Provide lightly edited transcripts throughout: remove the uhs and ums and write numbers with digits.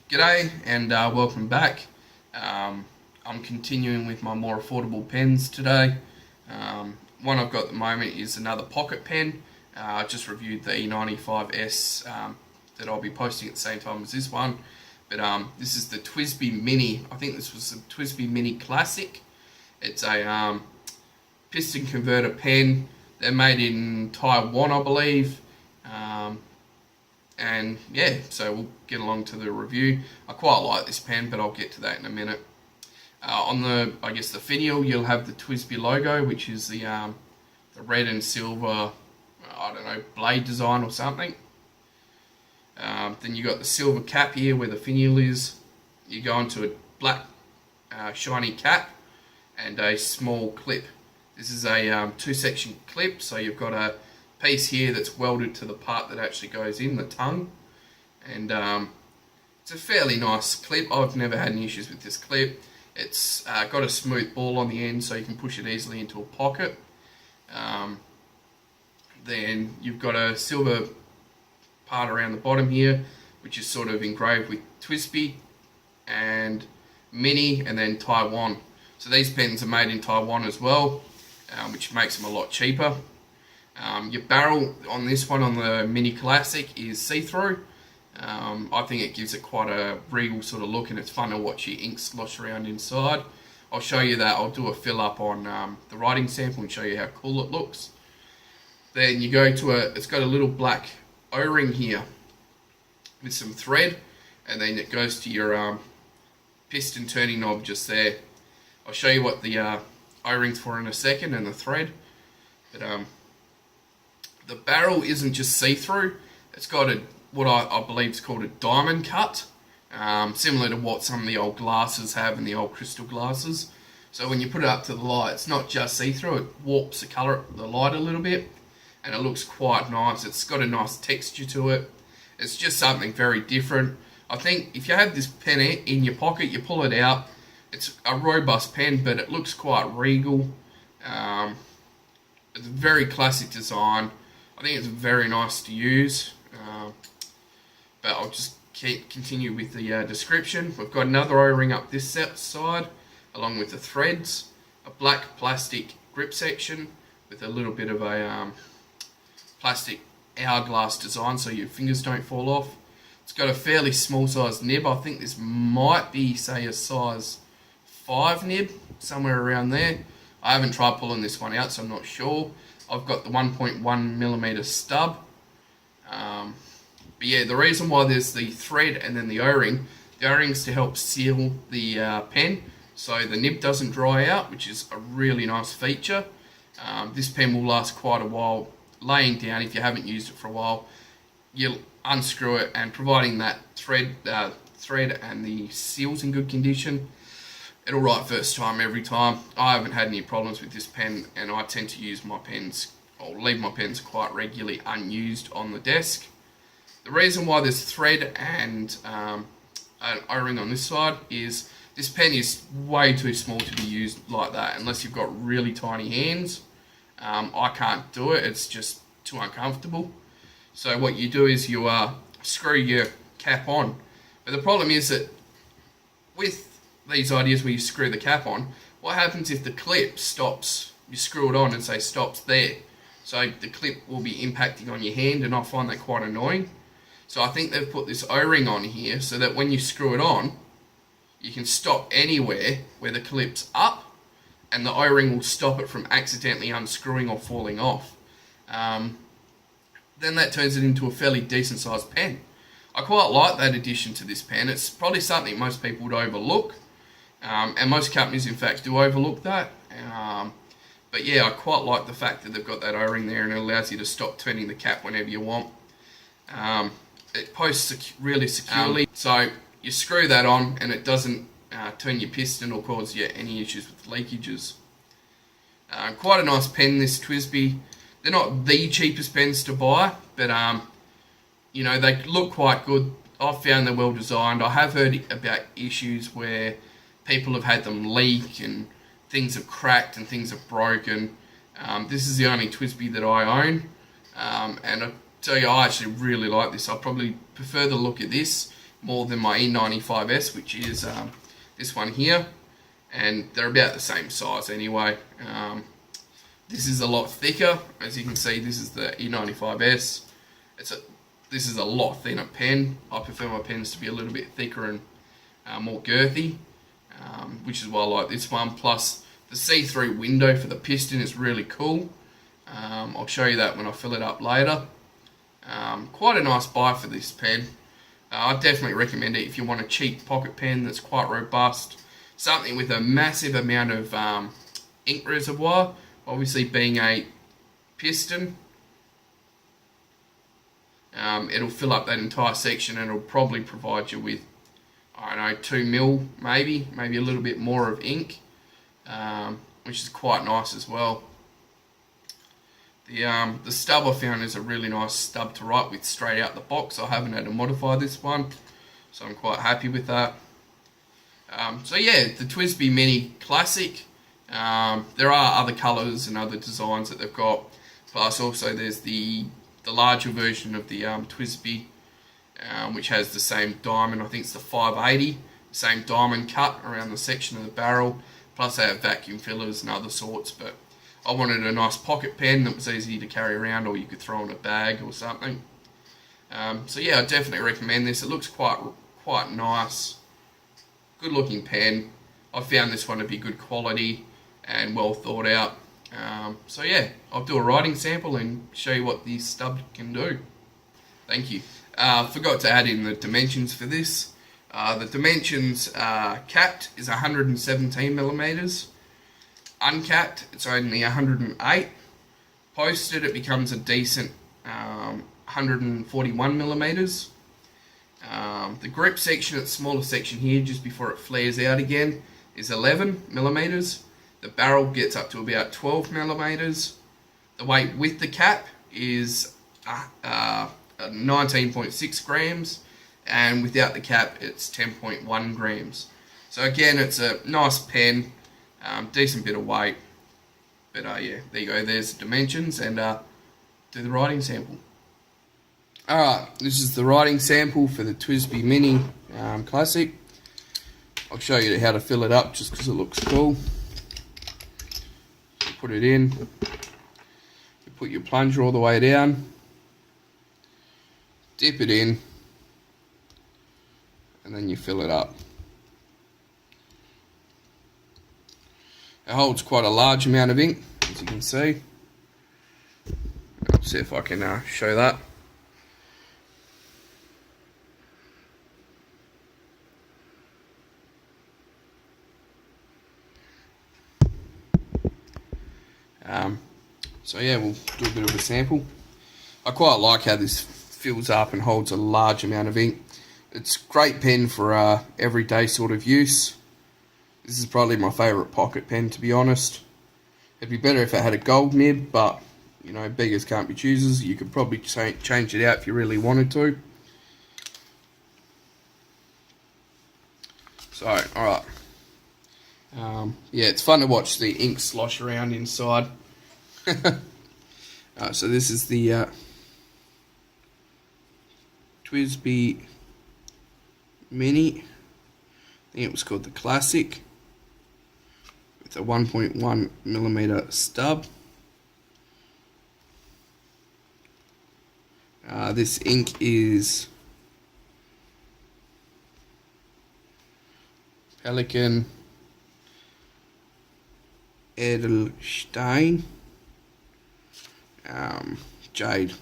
G'day and welcome back. I'm continuing with my more affordable pens today. One I've got at the moment is another pocket pen. I just reviewed the E95S that I'll be posting at the same time as this one. But this is the Twsbi Mini. I think this was the Twsbi Mini Classic. It's a piston converter pen. They're made in Taiwan, I believe. And yeah, so we'll get along to the review. I quite like this pen, but I'll get to that in a minute. On the finial, you'll have the Twsbi logo, which is the red and silver, I don't know, blade design or something. Then you got the silver cap here where the finial is. You go into a black shiny cap and a small clip. This is a two-section clip, so you've got a piece here that's welded to the part that actually goes in, the tongue. And it's a fairly nice clip. I've never had any issues with this clip. It's got a smooth ball on the end, so you can push it easily into a pocket. Then you've got a silver part around the bottom here, which is sort of engraved with Twsbi and Mini and then Taiwan. So these pens are made in Taiwan as well, which makes them a lot cheaper. Your barrel on this one, on the Mini Classic, is see-through. I think it gives it quite a regal sort of look, and it's fun to watch your ink slosh around inside. I'll show you that. I'll do a fill up on the writing sample and show you how cool it looks. Then you go to it's got a little black O-ring here with some thread, and then it goes to your piston turning knob just there. I'll show you what the O-ring's for in a second, and the thread. But the barrel isn't just see-through. It's got what I believe is called a diamond cut, similar to what some of the old glasses have in the old crystal glasses. So when you put it up to the light, it's not just see-through, it warps the colour of the light a little bit, and it looks quite nice. It's got a nice texture to it. It's just something very different. I think if you have this pen in your pocket, you pull it out, it's a robust pen, but it looks quite regal. It's a very classic design. I think it's very nice to use, but I'll just continue with the description. We've got another O-ring up this side, along with the threads, a black plastic grip section with a little bit of a plastic hourglass design so your fingers don't fall off. It's got a fairly small size nib. I think this might be, say, a size 5 nib, somewhere around there. I haven't tried pulling this one out, so I'm not sure. I've got the 1.1mm Stub. But yeah, the reason why there's the thread and then the O-ring's to help seal the pen so the nib doesn't dry out, which is a really nice feature. This pen will last quite a while laying down. If you haven't used it for a while, you'll unscrew it, and providing that thread and the seal's in good condition, it'll write first time every time. I haven't had any problems with this pen, and I tend to use my pens, or leave my pens quite regularly unused on the desk. The reason why there's thread and an O-ring on this side is this pen is way too small to be used like that unless you've got really tiny hands. I can't do it, it's just too uncomfortable. So what you do is you screw your cap on. But the problem is that with these ideas where you screw the cap on, what happens if the clip stops? You screw it on and say stops there. So the clip will be impacting on your hand, and I find that quite annoying. So I think they've put this O-ring on here so that when you screw it on, you can stop anywhere where the clip's up, and the O-ring will stop it from accidentally unscrewing or falling off. Then that turns it into a fairly decent sized pen. I quite like that addition to this pen. It's probably something most people would overlook. And most companies, in fact, do overlook that. But yeah, I quite like the fact that they've got that O-ring there, and it allows you to stop turning the cap whenever you want. It posts really securely, so you screw that on and it doesn't turn your piston or cause you any issues with leakages. Quite a nice pen, this Twsbi. They're not the cheapest pens to buy, but you know, they look quite good. I've found they're well designed. I have heard about issues where people have had them leak and things have cracked and things have broken. This is the only Twsbi that I own, and I tell you, I actually really like this. I probably prefer the look of this more than my E95S, which is this one here, and they're about the same size anyway. This is a lot thicker. As you can see, this is the E95S. This is a lot thinner pen. I prefer my pens to be a little bit thicker and more girthy, which is why I like this one. Plus, the see-through window for the piston is really cool. I'll show you that when I fill it up later. Quite a nice buy for this pen. I'd definitely recommend it if you want a cheap pocket pen that's quite robust. Something with a massive amount of ink reservoir. Obviously, being a piston, it'll fill up that entire section, and it'll probably provide you with, I don't know, 2 mil, maybe a little bit more of ink, which is quite nice as well. The stub I found is a really nice stub to write with straight out the box. I haven't had to modify this one, so I'm quite happy with that. So yeah, the Twsbi Mini Classic. There are other colours and other designs that they've got. Plus also there's the larger version of the Twsbi, which has the same diamond. I think it's the 580, same diamond cut around the section of the barrel. Plus they have vacuum fillers and other sorts, but I wanted a nice pocket pen that was easy to carry around, or you could throw in a bag or something. So yeah, I definitely recommend this. It looks quite nice. Good looking pen. I found this one to be good quality and well thought out. So yeah, I'll do a writing sample and show you what the stub can do. Thank you. Forgot to add in the dimensions for this. The dimensions capped is 117mm. Uncapped, it's only 108. Posted, it becomes a decent 141mm. The grip section, its smaller section here, just before it flares out again, is 11mm. The barrel gets up to about 12mm. The weight with the cap is 19.6 grams, and without the cap, it's 10.1 grams. So again, it's a nice pen, decent bit of weight. But yeah, there you go. There's the dimensions, and do the writing sample. Alright, this is the writing sample for the Twsbi Mini Classic. I'll show you how to fill it up just because it looks cool. Put it in. You put your plunger all the way down. Dip it in. And then you fill it up. It holds quite a large amount of ink, as you can see. I'll see if I can show that. So yeah, we'll do a bit of a sample. I quite like how this fills up and holds a large amount of ink. It's a great pen for everyday sort of use. This is probably my favourite pocket pen, to be honest. It'd be better if it had a gold nib, but you know, beggars can't be choosers. You could probably change it out if you really wanted to. So, alright. Yeah, it's fun to watch the ink slosh around inside. So this is the Twsbi Mini. I think it was called the Classic, with a 1.1mm stub. This ink is Pelican Edelstein Jade.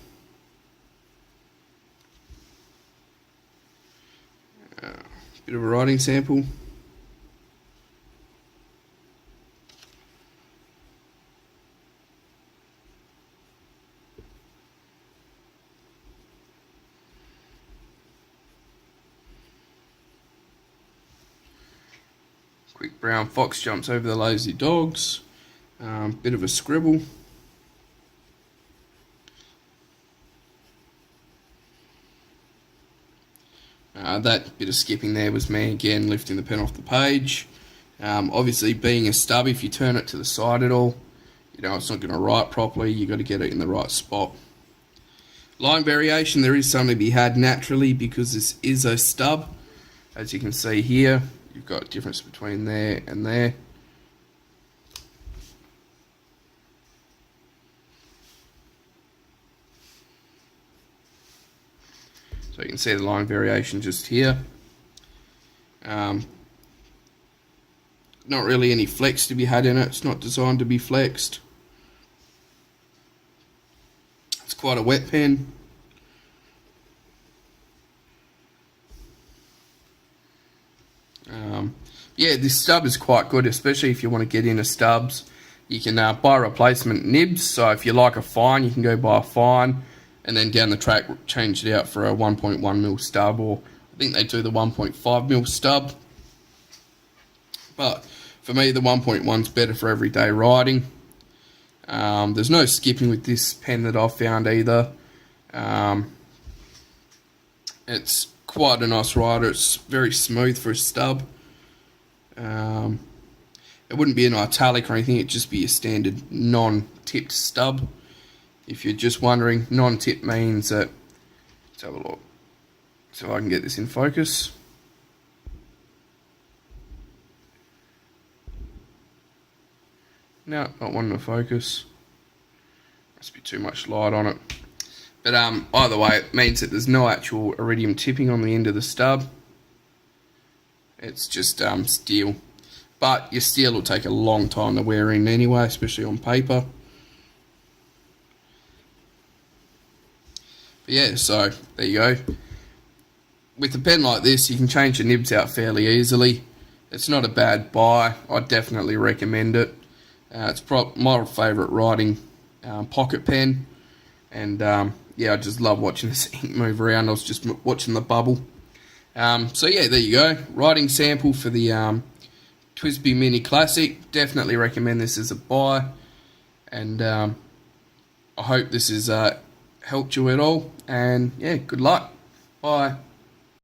Bit of a writing sample. Quick brown fox jumps over the lazy dogs. Bit of a scribble. That bit of skipping there was me again lifting the pen off the page. Obviously, being a stub, if you turn it to the side at all, you know, it's not going to write properly. You've got to get it in the right spot. Line variation, there is some to be had naturally because this is a stub. As you can see here, you've got a difference between there and there. So you can see the line variation just here. Not really any flex to be had in it. It's not designed to be flexed. It's quite a wet pen. Yeah, this stub is quite good, especially if you want to get into stubs. You can buy replacement nibs, so if you like a fine, you can go buy a fine, and then down the track change it out for a 1.1mm stub, or I think they do the 1.5mm stub. But for me, the 1.1's better for everyday riding. There's no skipping with this pen that I've found either. It's quite a nice rider. It's very smooth for a stub. It wouldn't be an italic or anything, it'd just be a standard non-tipped stub. If you're just wondering, non-tip means that, let's have a look, so I can get this in focus. No, not wanting to focus. Must be too much light on it. But either way, it means that there's no actual iridium tipping on the end of the stub. It's just steel. But your steel will take a long time to wear in anyway, especially on paper. But yeah, so there you go. With a pen like this, you can change the nibs out fairly easily. It's not a bad buy. I'd definitely recommend it. It's my favourite writing pocket pen. And yeah, I just love watching this ink move around. I was just watching the bubble. So yeah, there you go. Writing sample for the Twsbi Mini Classic. Definitely recommend this as a buy. And I hope this has helped you at all. And yeah, good luck. Bye.